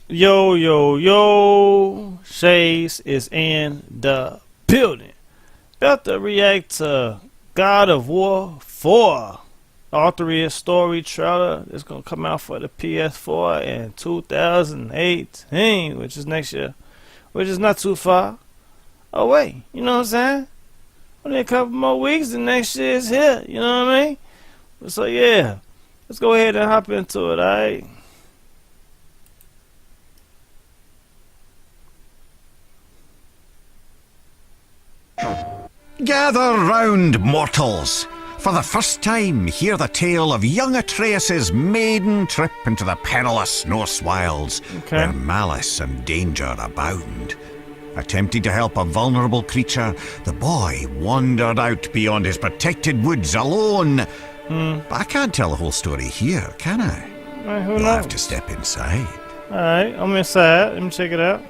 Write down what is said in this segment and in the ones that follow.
Yo, yo, yo, Shays is in the building. About to react to God of War 4. Atreus story trailer that's going to come out for the PS4 in 2018, which is next year. Which is not too far away, you know what I'm saying? Only a couple more weeks and next year is here, you know what I mean? So yeah, let's go ahead and hop into it, alright? Gather round, mortals. For the first time, hear the tale of young Atreus' maiden trip into the perilous Norse wilds, where malice and danger abound. Attempting to help a vulnerable creature, the boy wandered out beyond his protected woods alone. But I can't tell the whole story here, can I? Who You'll knows? have to step inside. Alright, I'm inside. Let me check it out.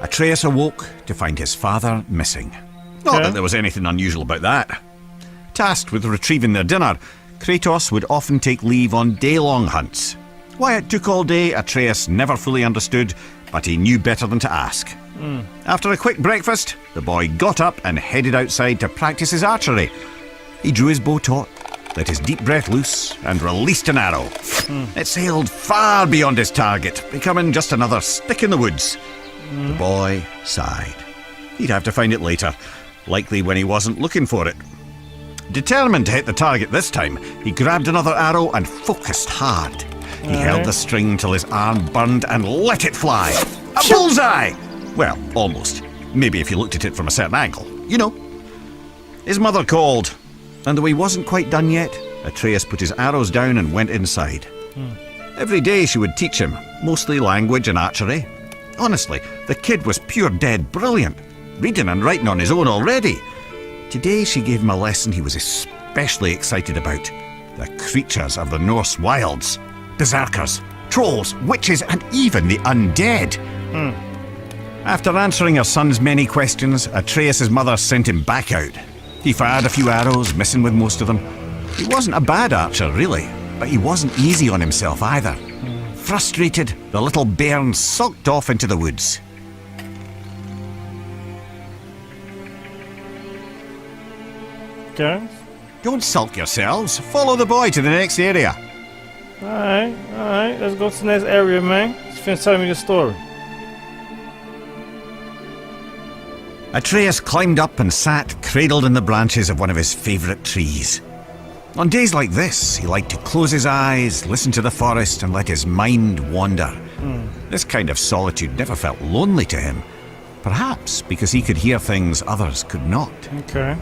Atreus awoke to find his father missing. Not that there was anything unusual about that. Tasked with retrieving their dinner, Kratos would often take leave on day-long hunts. Why it took all day, Atreus never fully understood, but he knew better than to ask. After a quick breakfast, the boy got up and headed outside to practice his archery. He drew his bow taut, let his deep breath loose, and released an arrow. It sailed far beyond his target, becoming just another stick in the woods. The boy sighed. He'd have to find it later, likely when he wasn't looking for it. Determined to hit the target this time, he grabbed another arrow and focused hard. He held the string till his arm burned and let it fly. A bullseye! Well, almost. Maybe if you looked at it from a certain angle. You know. His mother called, and though he wasn't quite done yet, Atreus put his arrows down and went inside. Every day she would teach him, mostly language and archery. Honestly, the kid was pure dead brilliant, reading and writing on his own already. Today she gave him a lesson he was especially excited about. The creatures of the Norse wilds. Berserkers, trolls, witches, and even the undead. After answering her son's many questions, Atreus' mother sent him back out. He fired a few arrows, missing with most of them. He wasn't a bad archer, really, but he wasn't easy on himself either. Frustrated, the little bairn sulked off into the woods. Okay. Don't sulk yourselves. Follow the boy to the next area. Alright. Let's go to the next area, man. Just finish telling me the story. Atreus climbed up and sat cradled in the branches of one of his favourite trees. On days like this, he liked to close his eyes, listen to the forest, and let his mind wander. This kind of solitude never felt lonely to him. Perhaps because he could hear things others could not. Okay.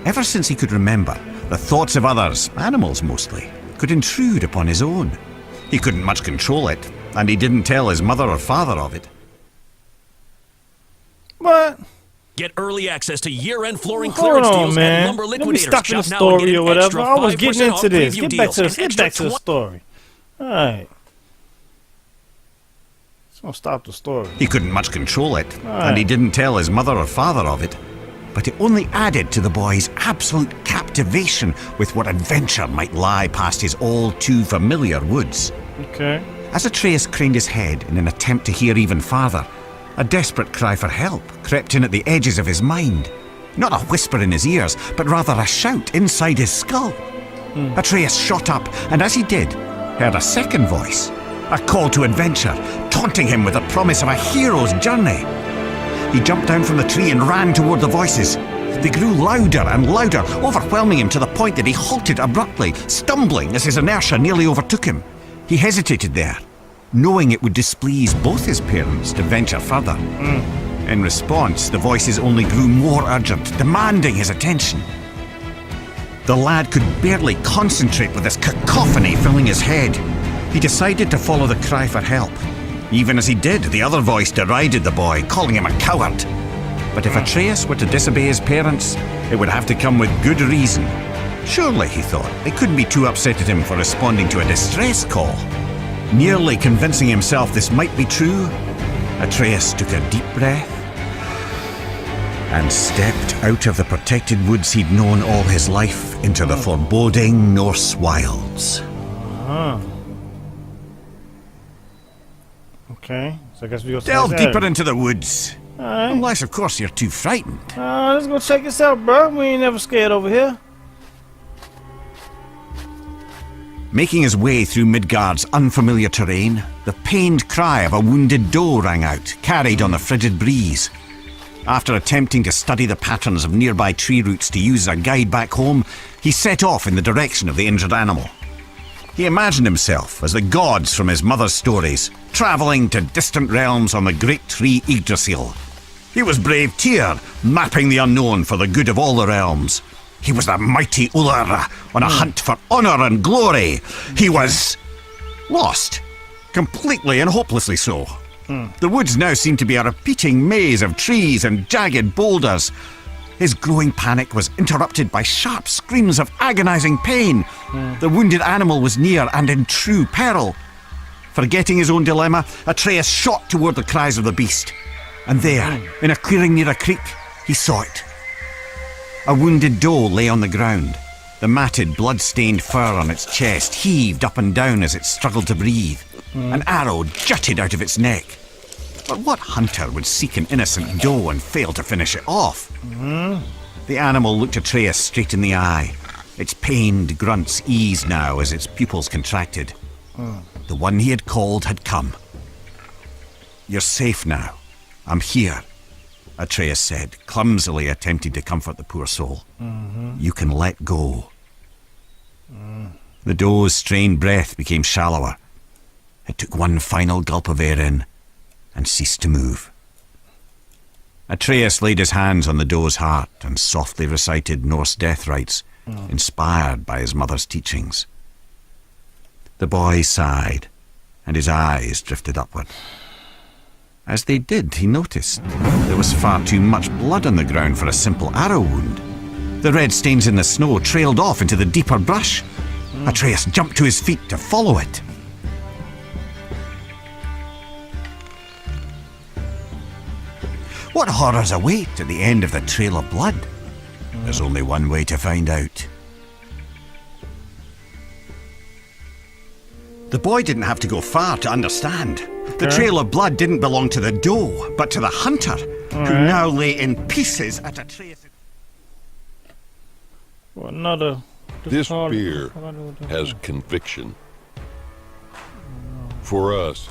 Ever since he could remember, the thoughts of others, animals mostly, could intrude upon his own. He couldn't much control it, and he didn't tell his mother or father of it. What? Get early access to year-end flooring Hold clearance on, deals man. at Lumber Let me Liquidators. stop in the Shop now and get story an or whatever. extra I was getting 5% into off this. preview Get deals and extra back to the story. Alright. Just gonna stop the story. He couldn't much control it, and he didn't tell his mother or father of it. But it only added to the boy's absolute captivation with what adventure might lie past his all-too-familiar woods. Okay. As Atreus craned his head in an attempt to hear even farther, a desperate cry for help crept in at the edges of his mind. Not a whisper in his ears, but rather a shout inside his skull. Atreus shot up, and as he did, heard a second voice. A call to adventure, taunting him with the promise of a hero's journey. He jumped down from the tree and ran toward the voices. They grew louder and louder, overwhelming him to the point that he halted abruptly, stumbling as his inertia nearly overtook him. He hesitated there, knowing it would displease both his parents to venture further. In response, the voices only grew more urgent, demanding his attention. The lad could barely concentrate with this cacophony filling his head. He decided to follow the cry for help. Even as he did, the other voice derided the boy, calling him a coward. But if Atreus were to disobey his parents, it would have to come with good reason. Surely, he thought, they couldn't be too upset at him for responding to a distress call. Nearly convincing himself this might be true, Atreus took a deep breath and stepped out of the protected woods he'd known all his life into the foreboding Norse wilds. Okay, so I guess we go Delve smash deeper Atreus. into the woods. Alright. Unless, of course, you're too frightened. Let's go check this out, bro. We ain't never scared over here. Making his way through Midgard's unfamiliar terrain, the pained cry of a wounded doe rang out, carried on the frigid breeze. After attempting to study the patterns of nearby tree roots to use as a guide back home, he set off in the direction of the injured animal. He imagined himself as the gods from his mother's stories, travelling to distant realms on the great tree Yggdrasil. He was brave Tyr, mapping the unknown for the good of all the realms. He was the mighty Ullr, on a hunt for honour and glory. He was lost, completely and hopelessly so. The woods now seemed to be a repeating maze of trees and jagged boulders. His growing panic was interrupted by sharp screams of agonising pain. The wounded animal was near and in true peril. Forgetting his own dilemma, Atreus shot toward the cries of the beast. And there, in a clearing near a creek, he saw it. A wounded doe lay on the ground. The matted, blood-stained fur on its chest heaved up and down as it struggled to breathe. An arrow jutted out of its neck. But what hunter would seek an innocent doe and fail to finish it off? The animal looked Atreus straight in the eye. Its pained grunts eased now as its pupils contracted. The one he had called had come. "You're safe now. I'm here," Atreus said, clumsily attempting to comfort the poor soul. "You can let go." The doe's strained breath became shallower. It took one final gulp of air in and ceased to move. Atreus laid his hands on the doe's heart and softly recited Norse death rites, inspired by his mother's teachings. The boy sighed, and his eyes drifted upward. As they did, he noticed there was far too much blood on the ground for a simple arrow wound. The red stains in the snow trailed off into the deeper brush. Atreus jumped to his feet to follow it. What horrors await at the end of the trail of blood? There's only one way to find out. The boy didn't have to go far to understand. The trail of blood didn't belong to the doe, but to the hunter, who now lay in pieces at Atreus. This beer has conviction. For us,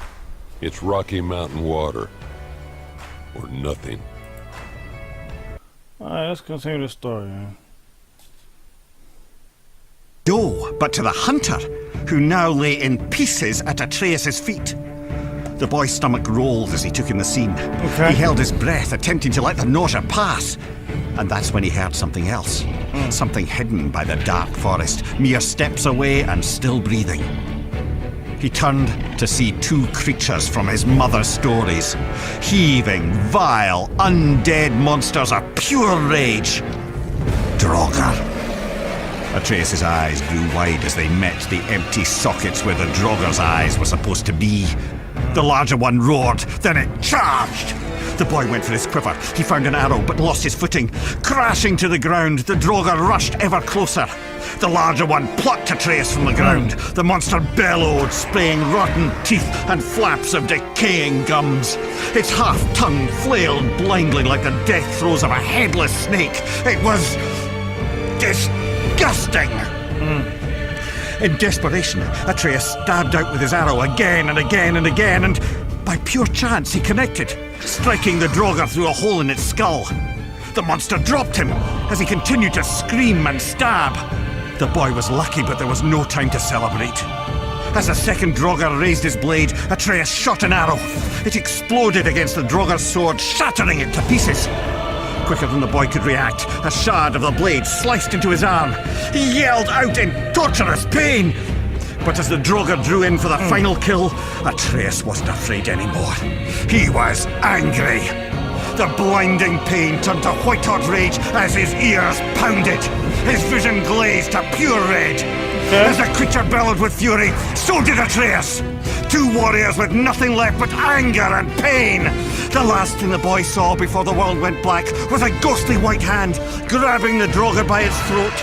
it's Rocky Mountain water. Or nothing. Alright, let's continue the story, man. Doe, but to the hunter, who now lay in pieces at Atreus' feet. The boy's stomach rolled as he took in the scene. He held his breath, attempting to let the nausea pass. And that's when he heard something else. Something hidden by the dark forest, mere steps away and still breathing. He turned to see two creatures from his mother's stories. Heaving, vile, undead monsters of pure rage. Draugr. Atreus' eyes grew wide as they met the empty sockets where the Draugr's eyes were supposed to be. The larger one roared, then it charged. The boy went for his quiver. He found an arrow, but lost his footing. Crashing to the ground, the Draugr rushed ever closer. The larger one plucked Atreus from the ground. The monster bellowed, spraying rotten teeth and flaps of decaying gums. Its half-tongue flailed blindly like the death throes of a headless snake. It was disgusting. In desperation, Atreus stabbed out with his arrow again and again and again, and by pure chance he connected, striking the Draugr through a hole in its skull. The monster dropped him as he continued to scream and stab. The boy was lucky, but there was no time to celebrate. As the second Draugr raised his blade, Atreus shot an arrow. It exploded against the Draugr's sword, shattering it to pieces. Quicker than the boy could react, a shard of the blade sliced into his arm. He yelled out in torturous pain. But as the Draugr drew in for the final kill, Atreus wasn't afraid anymore. He was angry. The blinding pain turned to white-hot rage as his ears pounded. His vision glazed to pure red. As the creature bellowed with fury, so did Atreus. Two warriors with nothing left but anger and pain. The last thing the boy saw before the world went black was a ghostly white hand grabbing the Draugr by its throat.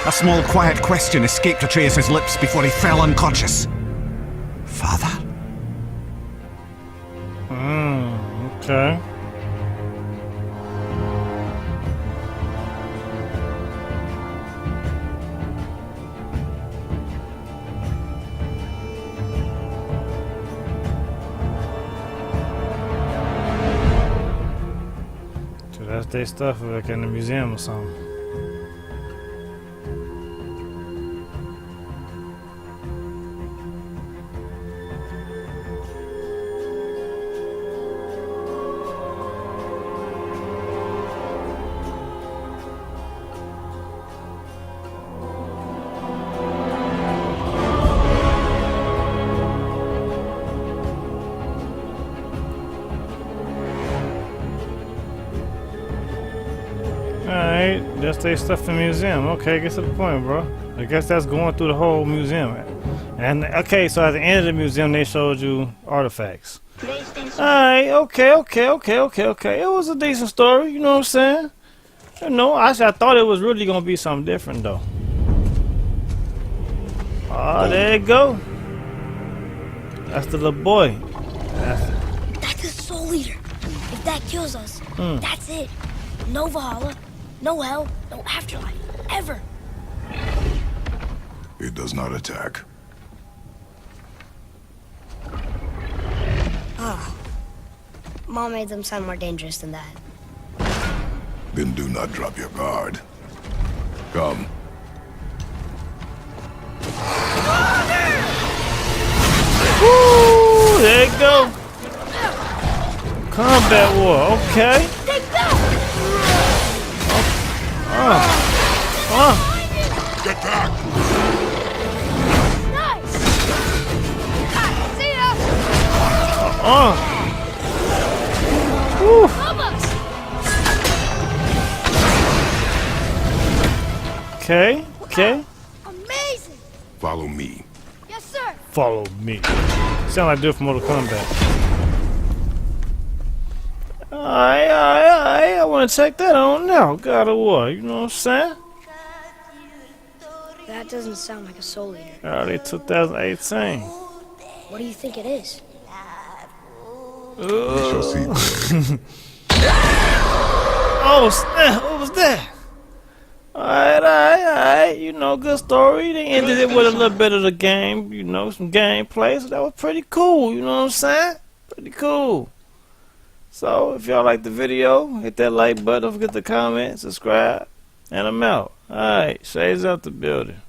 A small quiet question escaped Atreus' lips before he fell unconscious. Father? Okay. So that's their stuff like in the museum or something. Alright, that's their stuff in the museum. Okay, get to the point, bro. I guess that's going through the whole museum. And okay, so at the end of the museum, they showed you artifacts. Alright, okay. It was a decent story, you know what I'm saying? You know, I thought it was really gonna be something different, though. Oh, there you go. That's the little boy. That's a soul eater. If that kills us, that's it. No Valhalla, no hell, no afterlife, ever. It does not attack. Ah. Mom made them sound more dangerous than that. Then do not drop your guard. Come. Woo! There you go. Combat war, okay. Get back! Nice! See ya! Woo. Almost! Okay. Amazing! Follow me. Yes, sir! Follow me. Sound like dude from Mortal Kombat. Alright. I want to check that on now. God of War, you know what I'm saying? That doesn't sound like a soul eater. Early 2018. What do you think it is? We shall see. Oh, snap. What was that? Alright. You know, good story. They ended it with a little bit of the game, you know, some gameplay. So that was pretty cool, you know what I'm saying? Pretty cool. So, if y'all like the video, hit that like button, don't forget to comment, subscribe, and I'm out. Alright, Shades out the building.